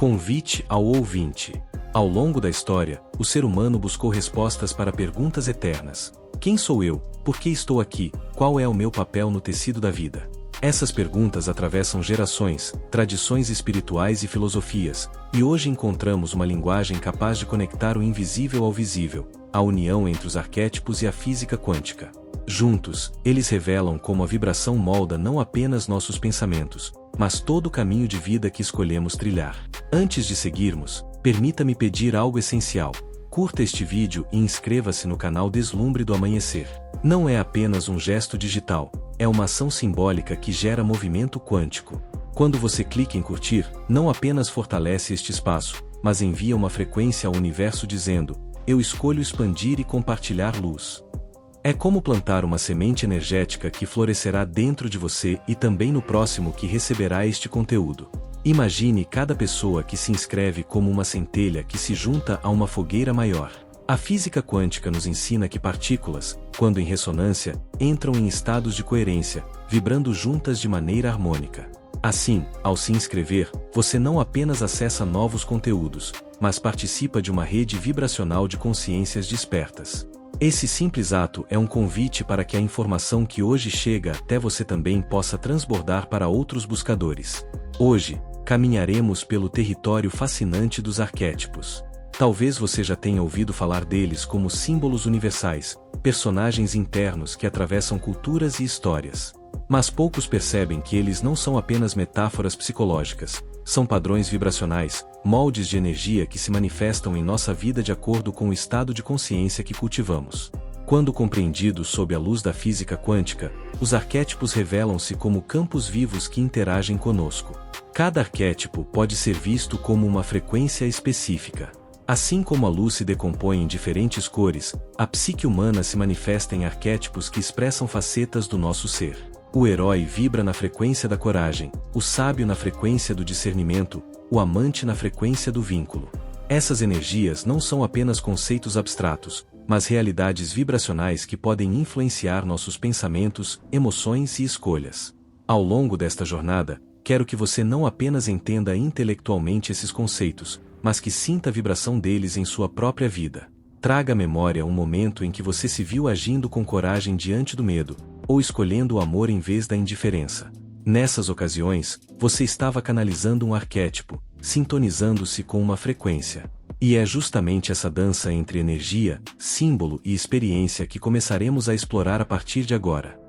Convite ao ouvinte. Ao longo da história, o ser humano buscou respostas para perguntas eternas. Quem sou eu? Por que estou aqui? Qual é o meu papel no tecido da vida? Essas perguntas atravessam gerações, tradições espirituais e filosofias, e hoje encontramos uma linguagem capaz de conectar o invisível ao visível, a união entre os arquétipos e a física quântica. Juntos, eles revelam como a vibração molda não apenas nossos pensamentos, mas todo o caminho de vida que escolhemos trilhar. Antes de seguirmos, permita-me pedir algo essencial. Curta este vídeo e inscreva-se no canal Deslumbre do Amanhecer. Não é apenas um gesto digital, é uma ação simbólica que gera movimento quântico. Quando você clica em curtir, não apenas fortalece este espaço, mas envia uma frequência ao universo dizendo: eu escolho expandir e compartilhar luz. É como plantar uma semente energética que florescerá dentro de você e também no próximo que receberá este conteúdo. Imagine cada pessoa que se inscreve como uma centelha que se junta a uma fogueira maior. A física quântica nos ensina que partículas, quando em ressonância, entram em estados de coerência, vibrando juntas de maneira harmônica. Assim, ao se inscrever, você não apenas acessa novos conteúdos, mas participa de uma rede vibracional de consciências despertas. Esse simples ato é um convite para que a informação que hoje chega até você também possa transbordar para outros buscadores. Hoje, caminharemos pelo território fascinante dos arquétipos. Talvez você já tenha ouvido falar deles como símbolos universais, personagens internos que atravessam culturas e histórias. Mas poucos percebem que eles não são apenas metáforas psicológicas, são padrões vibracionais, moldes de energia que se manifestam em nossa vida de acordo com o estado de consciência que cultivamos. Quando compreendidos sob a luz da física quântica, os arquétipos revelam-se como campos vivos que interagem conosco. Cada arquétipo pode ser visto como uma frequência específica. Assim como a luz se decompõe em diferentes cores, a psique humana se manifesta em arquétipos que expressam facetas do nosso ser. O herói vibra na frequência da coragem, o sábio na frequência do discernimento, o amante na frequência do vínculo. Essas energias não são apenas conceitos abstratos, mas realidades vibracionais que podem influenciar nossos pensamentos, emoções e escolhas. Ao longo desta jornada, quero que você não apenas entenda intelectualmente esses conceitos, mas que sinta a vibração deles em sua própria vida. Traga à memória um momento em que você se viu agindo com coragem diante do medo, ou escolhendo o amor em vez da indiferença. Nessas ocasiões, você estava canalizando um arquétipo, sintonizando-se com uma frequência. E é justamente essa dança entre energia, símbolo e experiência que começaremos a explorar a partir de agora.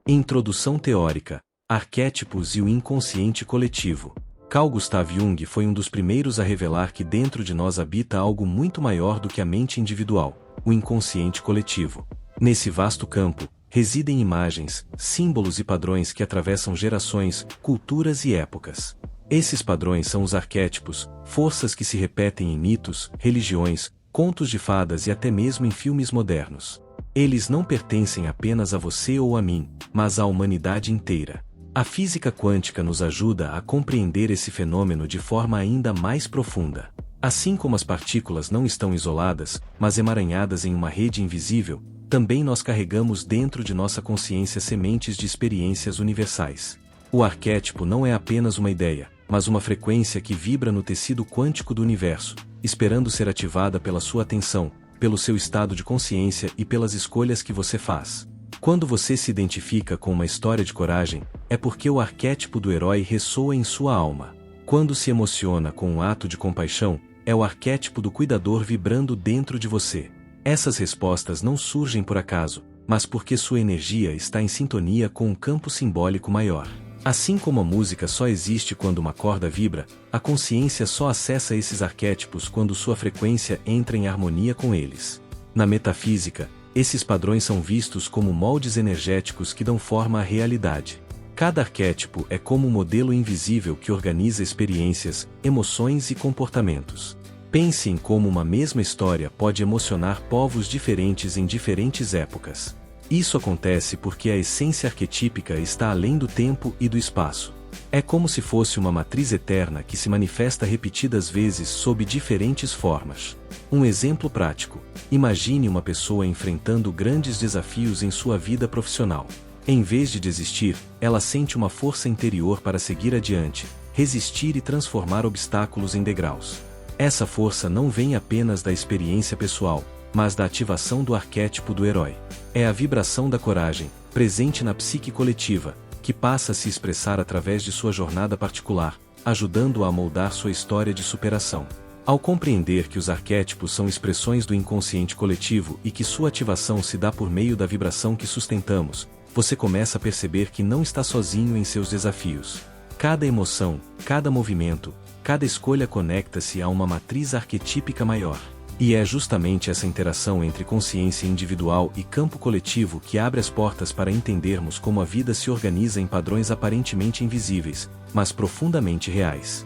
Introdução teórica: Arquétipos e o inconsciente coletivo. Carl Gustav Jung foi um dos primeiros a revelar que dentro de nós habita algo muito maior do que a mente individual, o inconsciente coletivo. Nesse vasto campo, residem imagens, símbolos e padrões que atravessam gerações, culturas e épocas. Esses padrões são os arquétipos, forças que se repetem em mitos, religiões, contos de fadas e até mesmo em filmes modernos. Eles não pertencem apenas a você ou a mim, mas à humanidade inteira. A física quântica nos ajuda a compreender esse fenômeno de forma ainda mais profunda. Assim como as partículas não estão isoladas, mas emaranhadas em uma rede invisível, também nós carregamos dentro de nossa consciência sementes de experiências universais. O arquétipo não é apenas uma ideia, mas uma frequência que vibra no tecido quântico do universo, esperando ser ativada pela sua atenção, pelo seu estado de consciência e pelas escolhas que você faz. Quando você se identifica com uma história de coragem, é porque o arquétipo do herói ressoa em sua alma. Quando se emociona com um ato de compaixão, é o arquétipo do cuidador vibrando dentro de você. Essas respostas não surgem por acaso, mas porque sua energia está em sintonia com um campo simbólico maior. Assim como a música só existe quando uma corda vibra, a consciência só acessa esses arquétipos quando sua frequência entra em harmonia com eles. Na metafísica, esses padrões são vistos como moldes energéticos que dão forma à realidade. Cada arquétipo é como um modelo invisível que organiza experiências, emoções e comportamentos. Pense em como uma mesma história pode emocionar povos diferentes em diferentes épocas. Isso acontece porque a essência arquetípica está além do tempo e do espaço. É como se fosse uma matriz eterna que se manifesta repetidas vezes sob diferentes formas. Um exemplo prático: imagine uma pessoa enfrentando grandes desafios em sua vida profissional. Em vez de desistir, ela sente uma força interior para seguir adiante, resistir e transformar obstáculos em degraus. Essa força não vem apenas da experiência pessoal, mas da ativação do arquétipo do herói. É a vibração da coragem, presente na psique coletiva, que passa a se expressar através de sua jornada particular, ajudando-a a moldar sua história de superação. Ao compreender que os arquétipos são expressões do inconsciente coletivo e que sua ativação se dá por meio da vibração que sustentamos, você começa a perceber que não está sozinho em seus desafios. Cada emoção, cada movimento, cada escolha conecta-se a uma matriz arquetípica maior. E é justamente essa interação entre consciência individual e campo coletivo que abre as portas para entendermos como a vida se organiza em padrões aparentemente invisíveis, mas profundamente reais.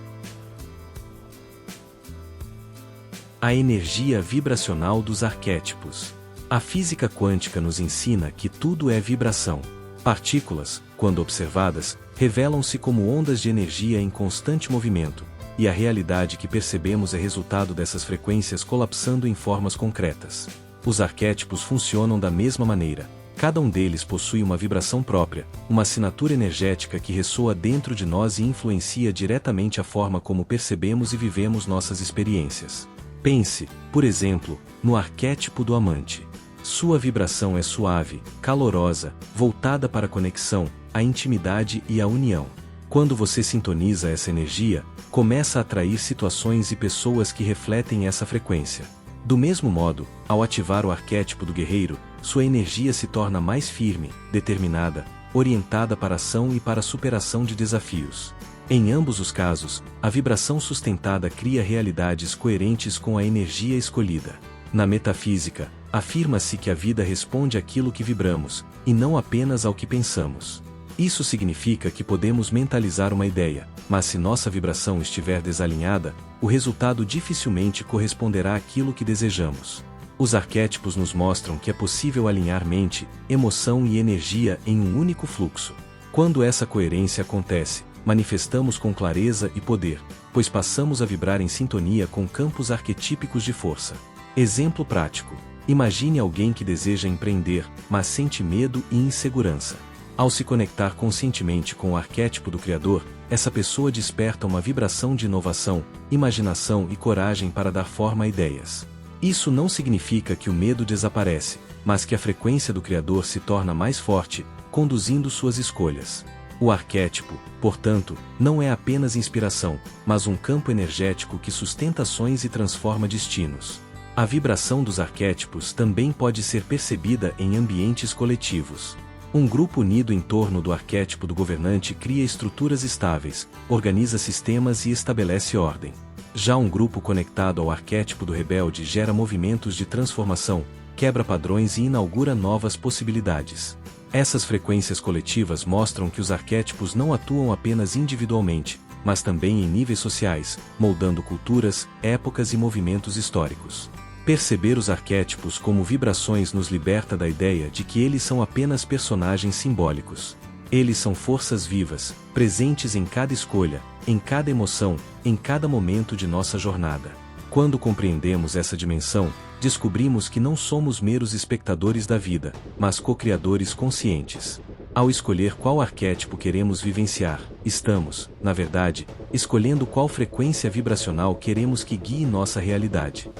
A energia vibracional dos arquétipos. A física quântica nos ensina que tudo é vibração. Partículas, quando observadas, revelam-se como ondas de energia em constante movimento, e a realidade que percebemos é resultado dessas frequências colapsando em formas concretas. Os arquétipos funcionam da mesma maneira. Cada um deles possui uma vibração própria, uma assinatura energética que ressoa dentro de nós e influencia diretamente a forma como percebemos e vivemos nossas experiências. Pense, por exemplo, no arquétipo do amante. Sua vibração é suave, calorosa, voltada para a conexão, a intimidade e a união. Quando você sintoniza essa energia, começa a atrair situações e pessoas que refletem essa frequência. Do mesmo modo, ao ativar o arquétipo do guerreiro, sua energia se torna mais firme, determinada, orientada para a ação e para a superação de desafios. Em ambos os casos, a vibração sustentada cria realidades coerentes com a energia escolhida. Na metafísica, afirma-se que a vida responde àquilo que vibramos, e não apenas ao que pensamos. Isso significa que podemos mentalizar uma ideia, mas se nossa vibração estiver desalinhada, o resultado dificilmente corresponderá àquilo que desejamos. Os arquétipos nos mostram que é possível alinhar mente, emoção e energia em um único fluxo. Quando essa coerência acontece, manifestamos com clareza e poder, pois passamos a vibrar em sintonia com campos arquetípicos de força. Exemplo prático: imagine alguém que deseja empreender, mas sente medo e insegurança. Ao se conectar conscientemente com o arquétipo do Criador, essa pessoa desperta uma vibração de inovação, imaginação e coragem para dar forma a ideias. Isso não significa que o medo desaparece, mas que a frequência do Criador se torna mais forte, conduzindo suas escolhas. O arquétipo, portanto, não é apenas inspiração, mas um campo energético que sustenta ações e transforma destinos. A vibração dos arquétipos também pode ser percebida em ambientes coletivos. Um grupo unido em torno do arquétipo do governante cria estruturas estáveis, organiza sistemas e estabelece ordem. Já um grupo conectado ao arquétipo do rebelde gera movimentos de transformação, quebra padrões e inaugura novas possibilidades. Essas frequências coletivas mostram que os arquétipos não atuam apenas individualmente, mas também em níveis sociais, moldando culturas, épocas e movimentos históricos. Perceber os arquétipos como vibrações nos liberta da ideia de que eles são apenas personagens simbólicos. Eles são forças vivas, presentes em cada escolha, em cada emoção, em cada momento de nossa jornada. Quando compreendemos essa dimensão, descobrimos que não somos meros espectadores da vida, mas co-criadores conscientes. Ao escolher qual arquétipo queremos vivenciar, estamos, na verdade, escolhendo qual frequência vibracional queremos que guie nossa realidade.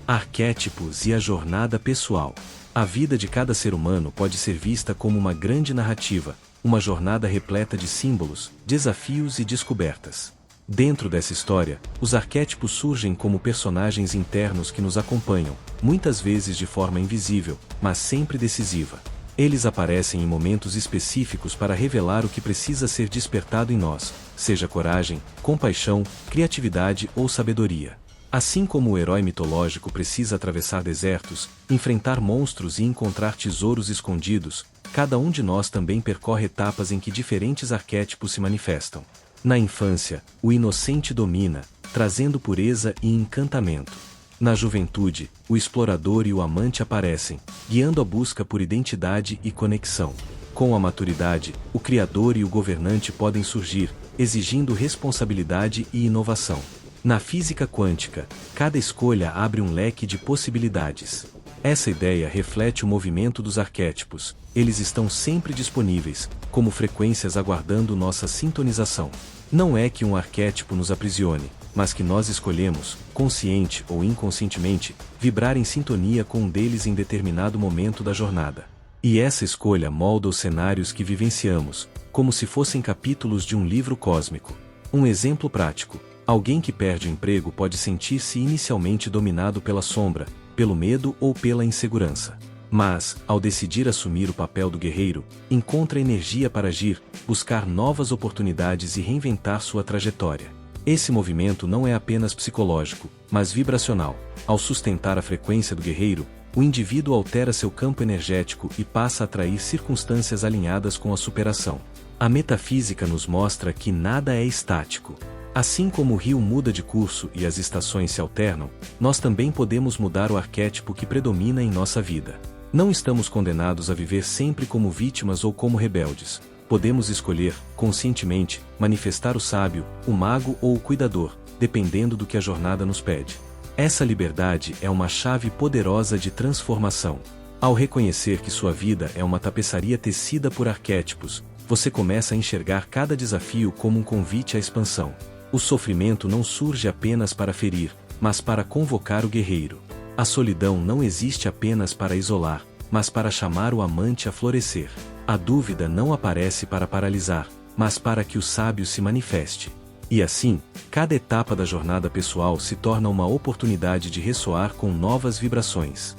Arquétipos e a jornada pessoal. A vida de cada ser humano pode ser vista como uma grande narrativa, uma jornada repleta de símbolos, desafios e descobertas. Dentro dessa história, os arquétipos surgem como personagens internos que nos acompanham, muitas vezes de forma invisível, mas sempre decisiva. Eles aparecem em momentos específicos para revelar o que precisa ser despertado em nós, seja coragem, compaixão, criatividade ou sabedoria. Assim como o herói mitológico precisa atravessar desertos, enfrentar monstros e encontrar tesouros escondidos, cada um de nós também percorre etapas em que diferentes arquétipos se manifestam. Na infância, o inocente domina, trazendo pureza e encantamento. Na juventude, o explorador e o amante aparecem, guiando a busca por identidade e conexão. Com a maturidade, o criador e o governante podem surgir, exigindo responsabilidade e inovação. Na física quântica, cada escolha abre um leque de possibilidades. Essa ideia reflete o movimento dos arquétipos. Eles estão sempre disponíveis, como frequências aguardando nossa sintonização. Não é que um arquétipo nos aprisione, mas que nós escolhemos, consciente ou inconscientemente, vibrar em sintonia com um deles em determinado momento da jornada. E essa escolha molda os cenários que vivenciamos, como se fossem capítulos de um livro cósmico. Um exemplo prático: alguém que perde o emprego pode sentir-se inicialmente dominado pela sombra, pelo medo ou pela insegurança. Mas, ao decidir assumir o papel do guerreiro, encontra energia para agir, buscar novas oportunidades e reinventar sua trajetória. Esse movimento não é apenas psicológico, mas vibracional. Ao sustentar a frequência do guerreiro, o indivíduo altera seu campo energético e passa a atrair circunstâncias alinhadas com a superação. A metafísica nos mostra que nada é estático. Assim como o rio muda de curso e as estações se alternam, nós também podemos mudar o arquétipo que predomina em nossa vida. Não estamos condenados a viver sempre como vítimas ou como rebeldes. Podemos escolher, conscientemente, manifestar o sábio, o mago ou o cuidador, dependendo do que a jornada nos pede. Essa liberdade é uma chave poderosa de transformação. Ao reconhecer que sua vida é uma tapeçaria tecida por arquétipos, você começa a enxergar cada desafio como um convite à expansão. O sofrimento não surge apenas para ferir, mas para convocar o guerreiro. A solidão não existe apenas para isolar, mas para chamar o amante a florescer. A dúvida não aparece para paralisar, mas para que o sábio se manifeste. E assim, cada etapa da jornada pessoal se torna uma oportunidade de ressoar com novas vibrações.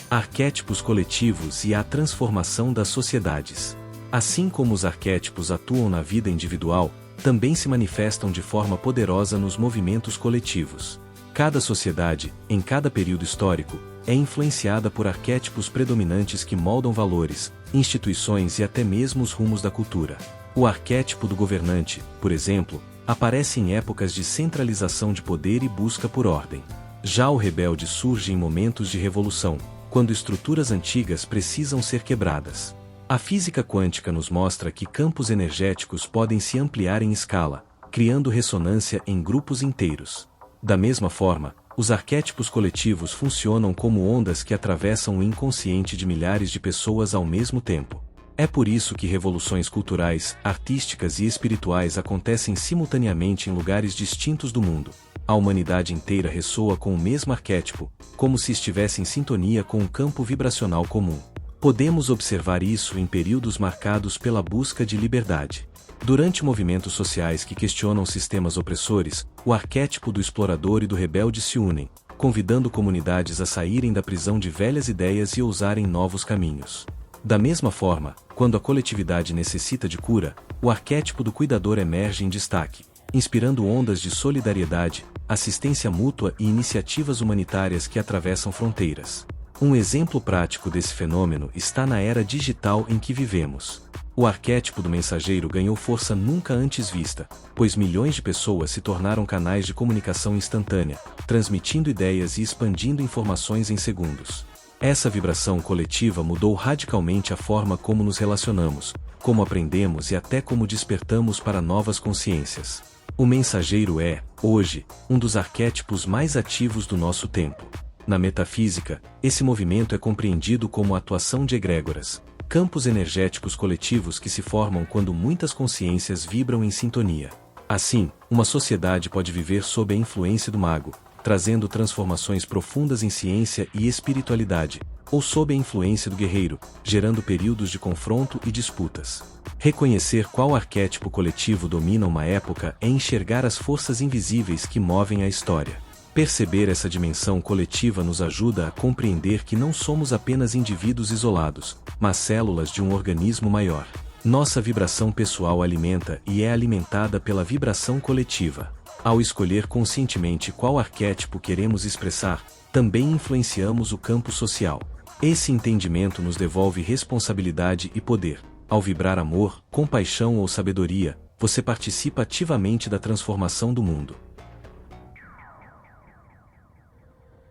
Arquétipos coletivos e a transformação das sociedades. Assim como os arquétipos atuam na vida individual, também se manifestam de forma poderosa nos movimentos coletivos. Cada sociedade, em cada período histórico, é influenciada por arquétipos predominantes que moldam valores, instituições e até mesmo os rumos da cultura. O arquétipo do governante, por exemplo, aparece em épocas de centralização de poder e busca por ordem. Já o rebelde surge em momentos de revolução, quando estruturas antigas precisam ser quebradas. A física quântica nos mostra que campos energéticos podem se ampliar em escala, criando ressonância em grupos inteiros. Da mesma forma, os arquétipos coletivos funcionam como ondas que atravessam o inconsciente de milhares de pessoas ao mesmo tempo. É por isso que revoluções culturais, artísticas e espirituais acontecem simultaneamente em lugares distintos do mundo. A humanidade inteira ressoa com o mesmo arquétipo, como se estivesse em sintonia com um campo vibracional comum. Podemos observar isso em períodos marcados pela busca de liberdade. Durante movimentos sociais que questionam sistemas opressores, o arquétipo do explorador e do rebelde se unem, convidando comunidades a saírem da prisão de velhas ideias e ousarem novos caminhos. Da mesma forma, quando a coletividade necessita de cura, o arquétipo do cuidador emerge em destaque, inspirando ondas de solidariedade, assistência mútua e iniciativas humanitárias que atravessam fronteiras. Um exemplo prático desse fenômeno está na era digital em que vivemos. O arquétipo do mensageiro ganhou força nunca antes vista, pois milhões de pessoas se tornaram canais de comunicação instantânea, transmitindo ideias e expandindo informações em segundos. Essa vibração coletiva mudou radicalmente a forma como nos relacionamos, como aprendemos e até como despertamos para novas consciências. O mensageiro é, hoje, um dos arquétipos mais ativos do nosso tempo. Na metafísica, esse movimento é compreendido como a atuação de egrégoras, campos energéticos coletivos que se formam quando muitas consciências vibram em sintonia. Assim, uma sociedade pode viver sob a influência do mago, trazendo transformações profundas em ciência e espiritualidade, ou sob a influência do guerreiro, gerando períodos de confronto e disputas. Reconhecer qual arquétipo coletivo domina uma época é enxergar as forças invisíveis que movem a história. Perceber essa dimensão coletiva nos ajuda a compreender que não somos apenas indivíduos isolados, mas células de um organismo maior. Nossa vibração pessoal alimenta e é alimentada pela vibração coletiva. Ao escolher conscientemente qual arquétipo queremos expressar, também influenciamos o campo social. Esse entendimento nos devolve responsabilidade e poder. Ao vibrar amor, compaixão ou sabedoria, você participa ativamente da transformação do mundo.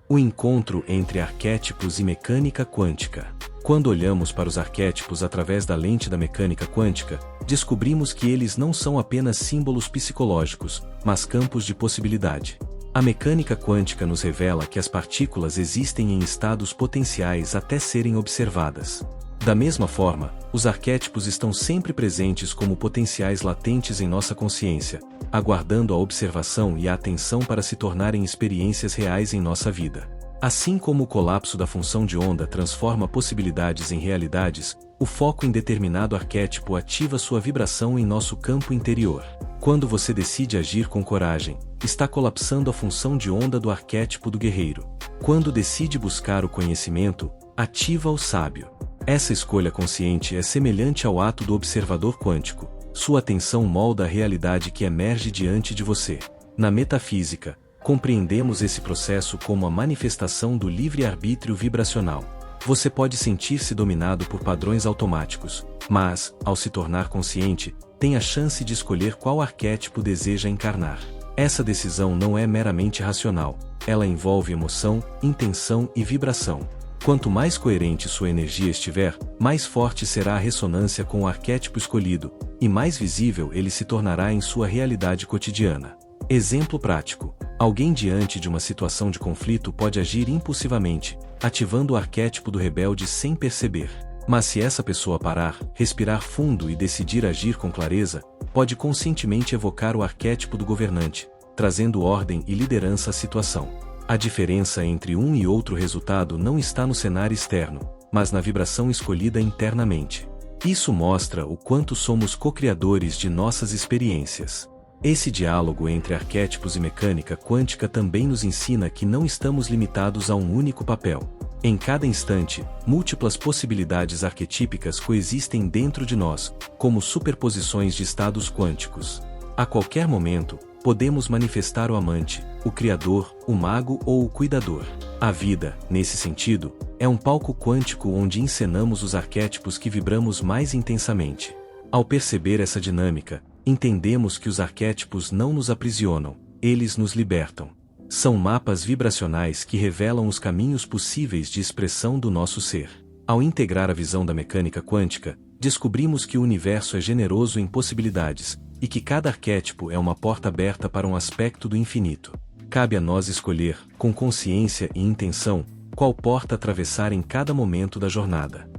O encontro entre arquétipos e mecânica quântica. Quando olhamos para os arquétipos através da lente da mecânica quântica, descobrimos que eles não são apenas símbolos psicológicos, mas campos de possibilidade. A mecânica quântica nos revela que as partículas existem em estados potenciais até serem observadas. Da mesma forma, os arquétipos estão sempre presentes como potenciais latentes em nossa consciência, aguardando a observação e a atenção para se tornarem experiências reais em nossa vida. Assim como o colapso da função de onda transforma possibilidades em realidades, o foco em determinado arquétipo ativa sua vibração em nosso campo interior. Quando você decide agir com coragem, está colapsando a função de onda do arquétipo do guerreiro. Quando decide buscar o conhecimento, ativa o sábio. Essa escolha consciente é semelhante ao ato do observador quântico. Sua atenção molda a realidade que emerge diante de você. Na metafísica, compreendemos esse processo como a manifestação do livre-arbítrio vibracional. Você pode sentir-se dominado por padrões automáticos, mas, ao se tornar consciente, tem a chance de escolher qual arquétipo deseja encarnar. Essa decisão não é meramente racional, ela envolve emoção, intenção e vibração. Quanto mais coerente sua energia estiver, mais forte será a ressonância com o arquétipo escolhido, e mais visível ele se tornará em sua realidade cotidiana. Exemplo prático: alguém diante de uma situação de conflito pode agir impulsivamente, ativando o arquétipo do rebelde sem perceber. Mas se essa pessoa parar, respirar fundo e decidir agir com clareza, pode conscientemente evocar o arquétipo do governante, trazendo ordem e liderança à situação. A diferença entre um e outro resultado não está no cenário externo, mas na vibração escolhida internamente. Isso mostra o quanto somos co-criadores de nossas experiências. Esse diálogo entre arquétipos e mecânica quântica também nos ensina que não estamos limitados a um único papel. Em cada instante, múltiplas possibilidades arquetípicas coexistem dentro de nós, como superposições de estados quânticos. A qualquer momento, podemos manifestar o amante, o criador, o mago ou o cuidador. A vida, nesse sentido, é um palco quântico onde encenamos os arquétipos que vibramos mais intensamente. Ao perceber essa dinâmica, entendemos que os arquétipos não nos aprisionam, eles nos libertam. São mapas vibracionais que revelam os caminhos possíveis de expressão do nosso ser. Ao integrar a visão da mecânica quântica, descobrimos que o universo é generoso em possibilidades, e que cada arquétipo é uma porta aberta para um aspecto do infinito. Cabe a nós escolher, com consciência e intenção, qual porta atravessar em cada momento da jornada.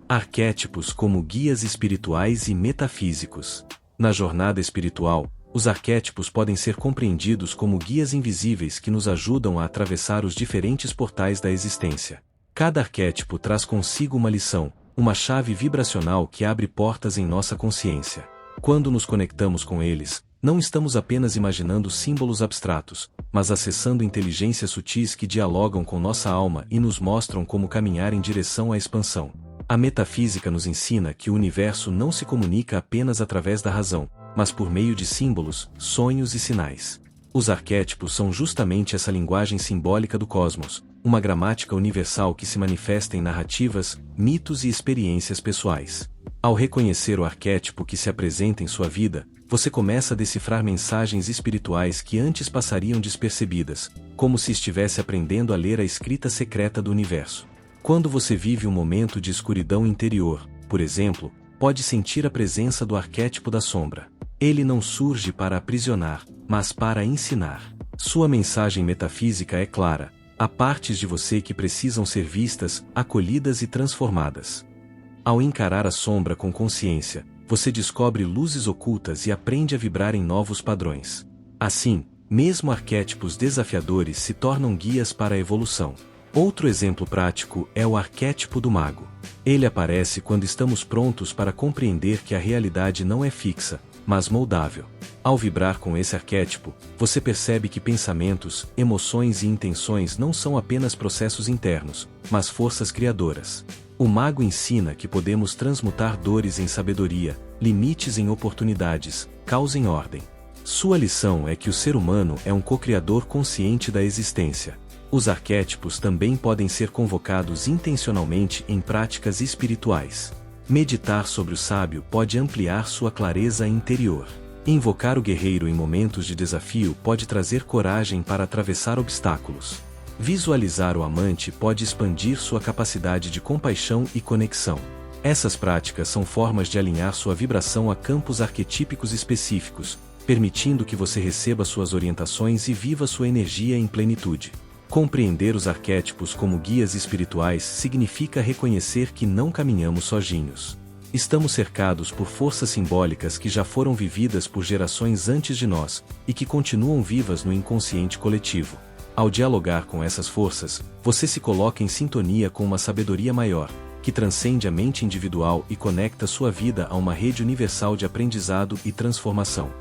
Arquétipos como guias espirituais e metafísicos. Na jornada espiritual, os arquétipos podem ser compreendidos como guias invisíveis que nos ajudam a atravessar os diferentes portais da existência. Cada arquétipo traz consigo uma lição, uma chave vibracional que abre portas em nossa consciência. Quando nos conectamos com eles, não estamos apenas imaginando símbolos abstratos, mas acessando inteligências sutis que dialogam com nossa alma e nos mostram como caminhar em direção à expansão. A metafísica nos ensina que o universo não se comunica apenas através da razão, mas por meio de símbolos, sonhos e sinais. Os arquétipos são justamente essa linguagem simbólica do cosmos, uma gramática universal que se manifesta em narrativas, mitos e experiências pessoais. Ao reconhecer o arquétipo que se apresenta em sua vida, você começa a decifrar mensagens espirituais que antes passariam despercebidas, como se estivesse aprendendo a ler a escrita secreta do universo. Quando você vive um momento de escuridão interior, por exemplo, pode sentir a presença do arquétipo da sombra. Ele não surge para aprisionar, mas para ensinar. Sua mensagem metafísica é clara: há partes de você que precisam ser vistas, acolhidas e transformadas. Ao encarar a sombra com consciência, você descobre luzes ocultas e aprende a vibrar em novos padrões. Assim, mesmo arquétipos desafiadores se tornam guias para a evolução. Outro exemplo prático é o arquétipo do mago. Ele aparece quando estamos prontos para compreender que a realidade não é fixa, mas moldável. Ao vibrar com esse arquétipo, você percebe que pensamentos, emoções e intenções não são apenas processos internos, mas forças criadoras. O mago ensina que podemos transmutar dores em sabedoria, limites em oportunidades, caos em ordem. Sua lição é que o ser humano é um co-criador consciente da existência. Os arquétipos também podem ser convocados intencionalmente em práticas espirituais. Meditar sobre o sábio pode ampliar sua clareza interior. Invocar o guerreiro em momentos de desafio pode trazer coragem para atravessar obstáculos. Visualizar o amante pode expandir sua capacidade de compaixão e conexão. Essas práticas são formas de alinhar sua vibração a campos arquetípicos específicos, permitindo que você receba suas orientações e viva sua energia em plenitude. Compreender os arquétipos como guias espirituais significa reconhecer que não caminhamos sozinhos. Estamos cercados por forças simbólicas que já foram vividas por gerações antes de nós, e que continuam vivas no inconsciente coletivo. Ao dialogar com essas forças, você se coloca em sintonia com uma sabedoria maior, que transcende a mente individual e conecta sua vida a uma rede universal de aprendizado e transformação.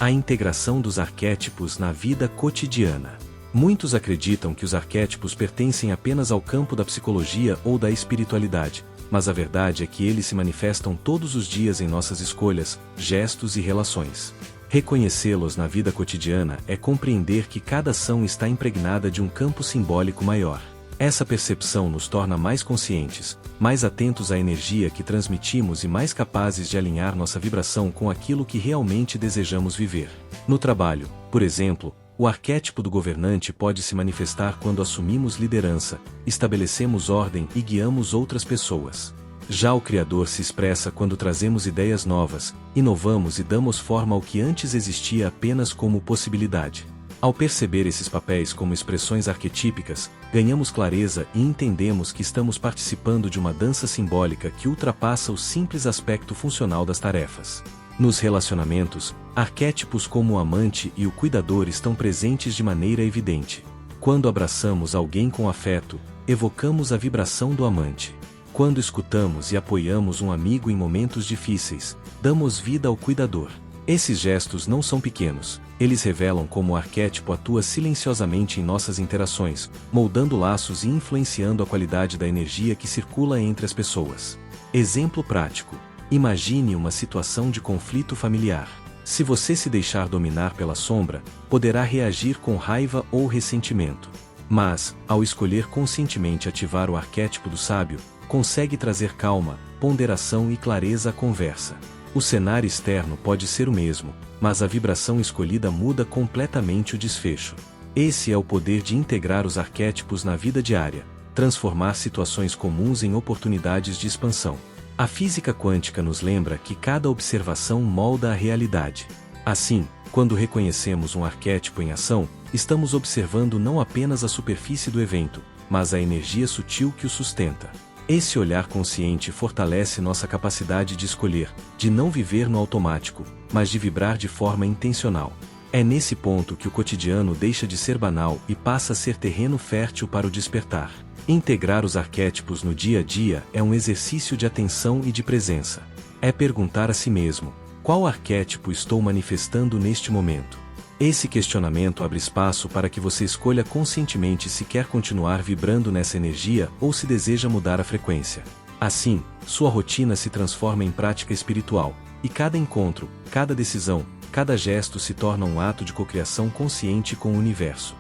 A integração dos arquétipos na vida cotidiana. Muitos acreditam que os arquétipos pertencem apenas ao campo da psicologia ou da espiritualidade, mas a verdade é que eles se manifestam todos os dias em nossas escolhas, gestos e relações. Reconhecê-los na vida cotidiana é compreender que cada ação está impregnada de um campo simbólico maior. Essa percepção nos torna mais conscientes, mais atentos à energia que transmitimos e mais capazes de alinhar nossa vibração com aquilo que realmente desejamos viver. No trabalho, por exemplo, o arquétipo do governante pode se manifestar quando assumimos liderança, estabelecemos ordem e guiamos outras pessoas. Já o Criador se expressa quando trazemos ideias novas, inovamos e damos forma ao que antes existia apenas como possibilidade. Ao perceber esses papéis como expressões arquetípicas, ganhamos clareza e entendemos que estamos participando de uma dança simbólica que ultrapassa o simples aspecto funcional das tarefas. Nos relacionamentos, arquétipos como o amante e o cuidador estão presentes de maneira evidente. Quando abraçamos alguém com afeto, evocamos a vibração do amante. Quando escutamos e apoiamos um amigo em momentos difíceis, damos vida ao cuidador. Esses gestos não são pequenos, eles revelam como o arquétipo atua silenciosamente em nossas interações, moldando laços e influenciando a qualidade da energia que circula entre as pessoas. Exemplo prático: imagine uma situação de conflito familiar. Se você se deixar dominar pela sombra, poderá reagir com raiva ou ressentimento. Mas, ao escolher conscientemente ativar o arquétipo do sábio, consegue trazer calma, ponderação e clareza à conversa. O cenário externo pode ser o mesmo, mas a vibração escolhida muda completamente o desfecho. Esse é o poder de integrar os arquétipos na vida diária, transformar situações comuns em oportunidades de expansão. A física quântica nos lembra que cada observação molda a realidade. Assim, quando reconhecemos um arquétipo em ação, estamos observando não apenas a superfície do evento, mas a energia sutil que o sustenta. Esse olhar consciente fortalece nossa capacidade de escolher, de não viver no automático, mas de vibrar de forma intencional. É nesse ponto que o cotidiano deixa de ser banal e passa a ser terreno fértil para o despertar. Integrar os arquétipos no dia a dia é um exercício de atenção e de presença. É perguntar a si mesmo: qual arquétipo estou manifestando neste momento? Esse questionamento abre espaço para que você escolha conscientemente se quer continuar vibrando nessa energia ou se deseja mudar a frequência. Assim, sua rotina se transforma em prática espiritual, e cada encontro, cada decisão, cada gesto se torna um ato de cocriação consciente com o universo.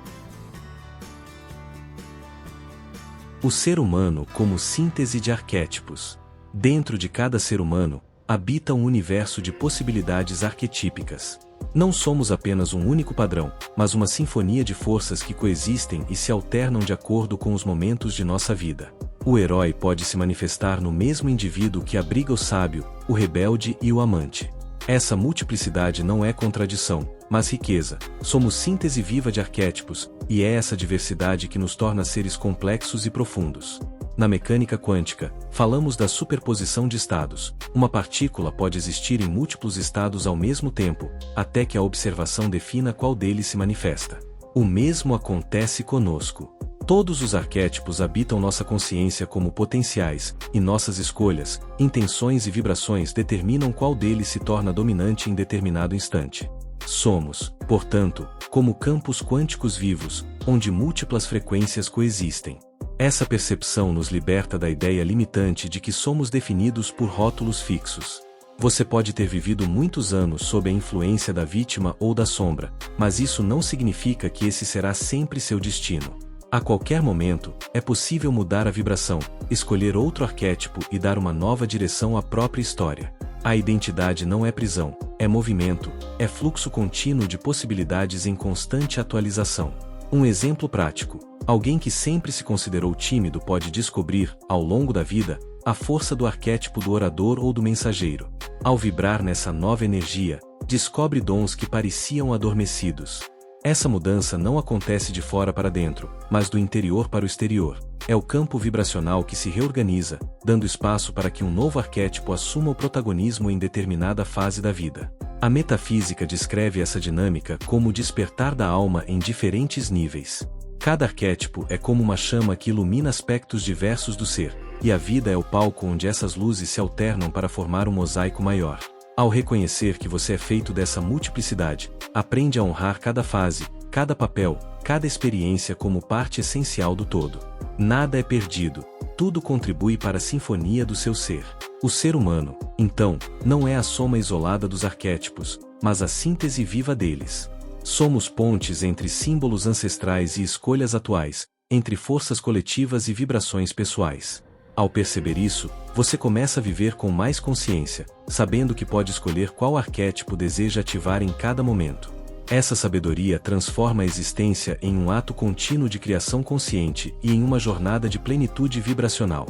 O ser humano como síntese de arquétipos. Dentro de cada ser humano, habita um universo de possibilidades arquetípicas. Não somos apenas um único padrão, mas uma sinfonia de forças que coexistem e se alternam de acordo com os momentos de nossa vida. O herói pode se manifestar no mesmo indivíduo que abriga o sábio, o rebelde e o amante. Essa multiplicidade não é contradição, mas riqueza. Somos síntese viva de arquétipos, e é essa diversidade que nos torna seres complexos e profundos. Na mecânica quântica, falamos da superposição de estados. Uma partícula pode existir em múltiplos estados ao mesmo tempo, até que a observação defina qual deles se manifesta. O mesmo acontece conosco. Todos os arquétipos habitam nossa consciência como potenciais, e nossas escolhas, intenções e vibrações determinam qual deles se torna dominante em determinado instante. Somos, portanto, como campos quânticos vivos, onde múltiplas frequências coexistem. Essa percepção nos liberta da ideia limitante de que somos definidos por rótulos fixos. Você pode ter vivido muitos anos sob a influência da vítima ou da sombra, mas isso não significa que esse será sempre seu destino. A qualquer momento, é possível mudar a vibração, escolher outro arquétipo e dar uma nova direção à própria história. A identidade não é prisão, é movimento, é fluxo contínuo de possibilidades em constante atualização. Um exemplo prático: alguém que sempre se considerou tímido pode descobrir, ao longo da vida, a força do arquétipo do orador ou do mensageiro. Ao vibrar nessa nova energia, descobre dons que pareciam adormecidos. Essa mudança não acontece de fora para dentro, mas do interior para o exterior. É o campo vibracional que se reorganiza, dando espaço para que um novo arquétipo assuma o protagonismo em determinada fase da vida. A metafísica descreve essa dinâmica como o despertar da alma em diferentes níveis. Cada arquétipo é como uma chama que ilumina aspectos diversos do ser, e a vida é o palco onde essas luzes se alternam para formar um mosaico maior. Ao reconhecer que você é feito dessa multiplicidade, aprende a honrar cada fase, cada papel, cada experiência como parte essencial do todo. Nada é perdido, tudo contribui para a sinfonia do seu ser. O ser humano, então, não é a soma isolada dos arquétipos, mas a síntese viva deles. Somos pontes entre símbolos ancestrais e escolhas atuais, entre forças coletivas e vibrações pessoais. Ao perceber isso, você começa a viver com mais consciência, sabendo que pode escolher qual arquétipo deseja ativar em cada momento. Essa sabedoria transforma a existência em um ato contínuo de criação consciente e em uma jornada de plenitude vibracional.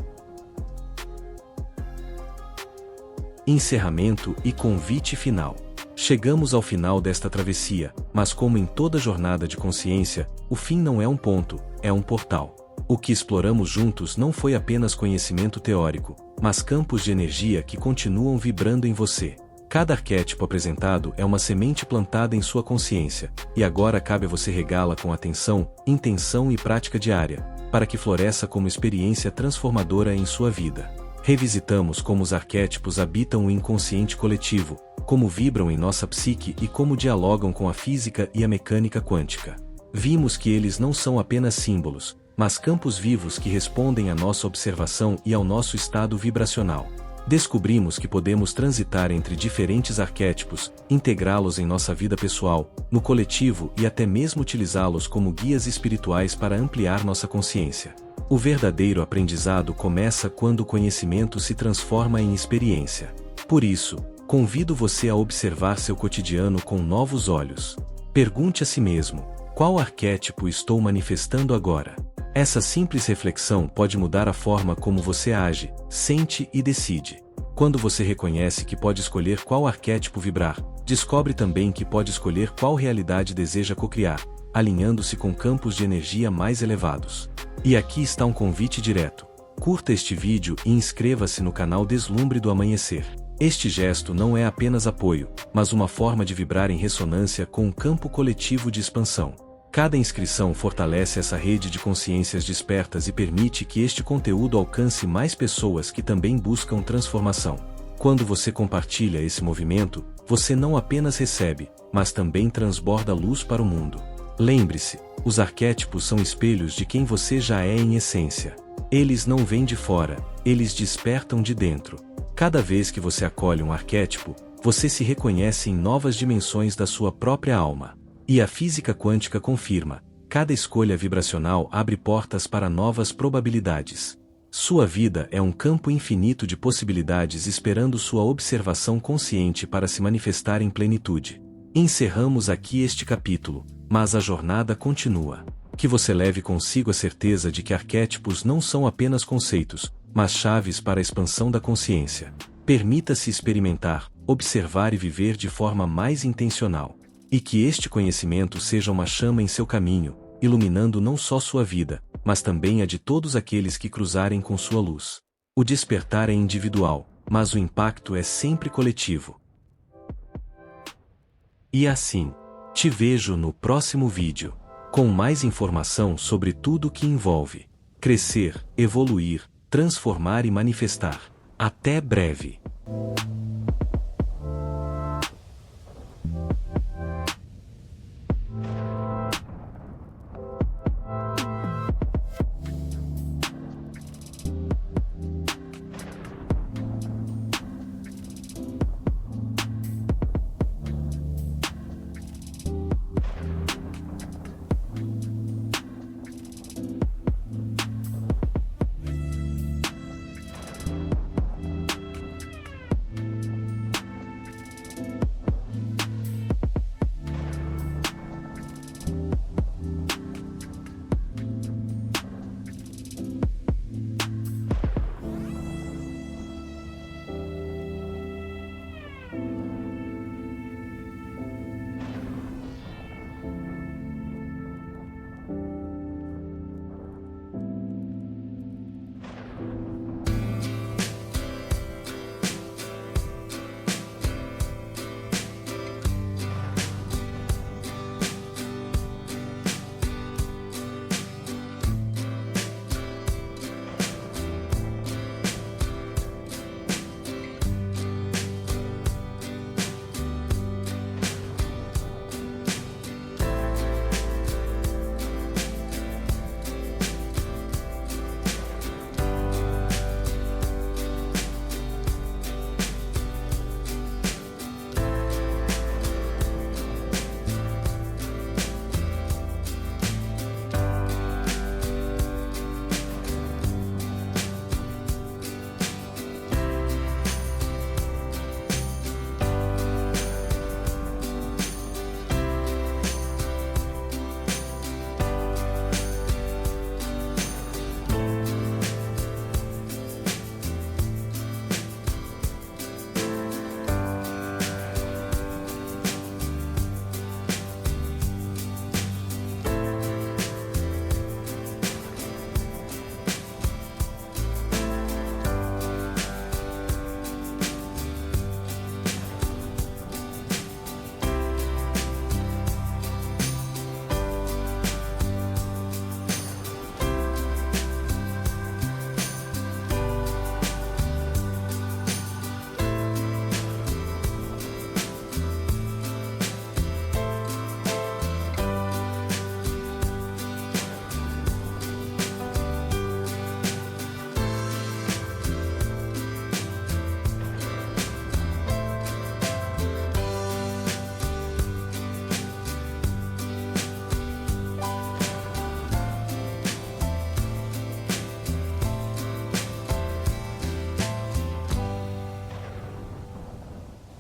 Encerramento e convite final. Chegamos ao final desta travessia, mas como em toda jornada de consciência, o fim não é um ponto, é um portal. O que exploramos juntos não foi apenas conhecimento teórico, mas campos de energia que continuam vibrando em você. Cada arquétipo apresentado é uma semente plantada em sua consciência, e agora cabe a você regá-la com atenção, intenção e prática diária, para que floresça como experiência transformadora em sua vida. Revisitamos como os arquétipos habitam o inconsciente coletivo, como vibram em nossa psique e como dialogam com a física e a mecânica quântica. Vimos que eles não são apenas símbolos, mas campos vivos que respondem à nossa observação e ao nosso estado vibracional. Descobrimos que podemos transitar entre diferentes arquétipos, integrá-los em nossa vida pessoal, no coletivo e até mesmo utilizá-los como guias espirituais para ampliar nossa consciência. O verdadeiro aprendizado começa quando o conhecimento se transforma em experiência. Por isso, convido você a observar seu cotidiano com novos olhos. Pergunte a si mesmo: qual arquétipo estou manifestando agora? Essa simples reflexão pode mudar a forma como você age, sente e decide. Quando você reconhece que pode escolher qual arquétipo vibrar, descobre também que pode escolher qual realidade deseja cocriar, alinhando-se com campos de energia mais elevados. E aqui está um convite direto. Curta este vídeo e inscreva-se no canal Deslumbre do Amanhecer. Este gesto não é apenas apoio, mas uma forma de vibrar em ressonância com um campo coletivo de expansão. Cada inscrição fortalece essa rede de consciências despertas e permite que este conteúdo alcance mais pessoas que também buscam transformação. Quando você compartilha esse movimento, você não apenas recebe, mas também transborda luz para o mundo. Lembre-se, os arquétipos são espelhos de quem você já é em essência. Eles não vêm de fora, eles despertam de dentro. Cada vez que você acolhe um arquétipo, você se reconhece em novas dimensões da sua própria alma. E a física quântica confirma: cada escolha vibracional abre portas para novas probabilidades. Sua vida é um campo infinito de possibilidades esperando sua observação consciente para se manifestar em plenitude. Encerramos aqui este capítulo, mas a jornada continua. Que você leve consigo a certeza de que arquétipos não são apenas conceitos, mas chaves para a expansão da consciência. Permita-se experimentar, observar e viver de forma mais intencional. E que este conhecimento seja uma chama em seu caminho, iluminando não só sua vida, mas também a de todos aqueles que cruzarem com sua luz. O despertar é individual, mas o impacto é sempre coletivo. E assim, te vejo no próximo vídeo, com mais informação sobre tudo que envolve crescer, evoluir, transformar e manifestar. Até breve!